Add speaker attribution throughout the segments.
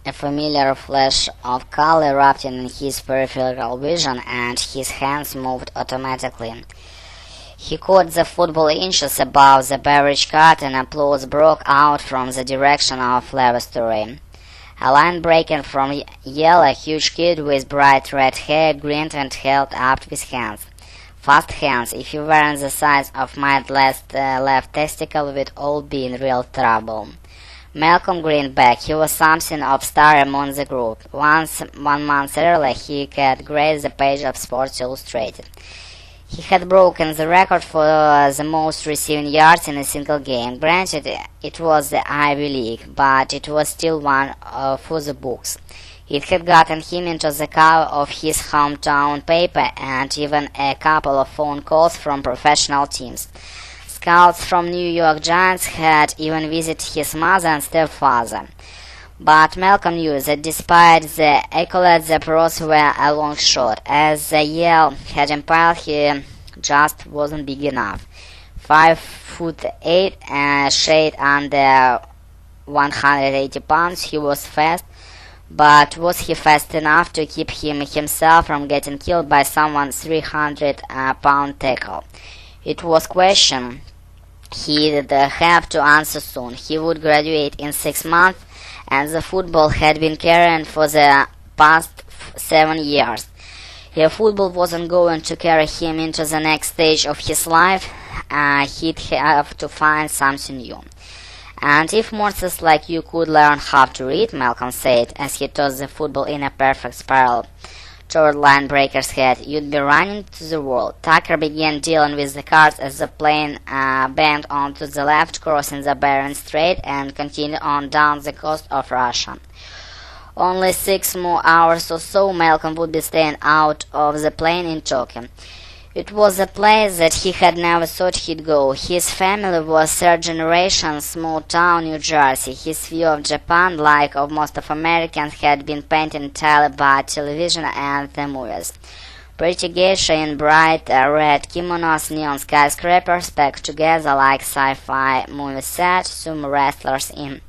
Speaker 1: A familiar flash of color erupted in his peripheral vision, and his hands moved automatically. He caught the football inches above the beverage cart, and applause broke out from the direction of lavatory. A line breaking from Yale, a huge kid with bright red hair, grinned and held up his hands. Fast hands. If you weren't the size of my left testicle, we'd all be in real trouble. Malcolm grinned back. He was something of a star among the group. 1 month earlier, he had graced the page of Sports Illustrated. He had broken the record for the most receiving yards in a single game. Granted, it was the Ivy League, but it was still one for the books. It had gotten him into the cover of his hometown paper, and even a couple of phone calls from professional teams. Scouts from New York Giants had even visited his mother and stepfather. But Malcolm knew that despite the accolades, the pros were a long shot. As the Yale had impaled, he just wasn't big enough. 5'8", a shade under 180 pounds, he was fast, but was he fast enough to keep himself from getting killed by someone's 300-pound tackle? It was a question he'd have to answer soon. He would graduate in 6 months, and the football had been carrying for the past 7 years. If football wasn't going to carry him into the next stage of his life, he'd have to find something new. And if monsters like you could learn how to read, Malcolm said, as he tossed the football in a perfect spiral toward Linebreaker's head, you'd be running to the world. Tucker began dealing with the cards as the plane bent onto the left, crossing the Bering Strait, and continued on down the coast of Russia. Only 6 more hours or so, Malcolm would be staying out of the plane in Tokyo. It was a place that he had never thought he'd go. His family was third-generation, small-town New Jersey. His view of Japan, like of most of Americans, had been painted entirely by television and the movies. Pretty geisha in bright red kimonos, neon skyscrapers packed together like sci-fi movie sets, sumo wrestlers in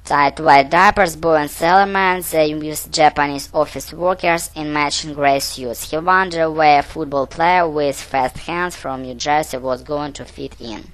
Speaker 1: tight white diapers, buoyant sailormen, the used Japanese office workers in matching gray suits. He wondered where a football player with fast hands from New Jersey was going to fit in.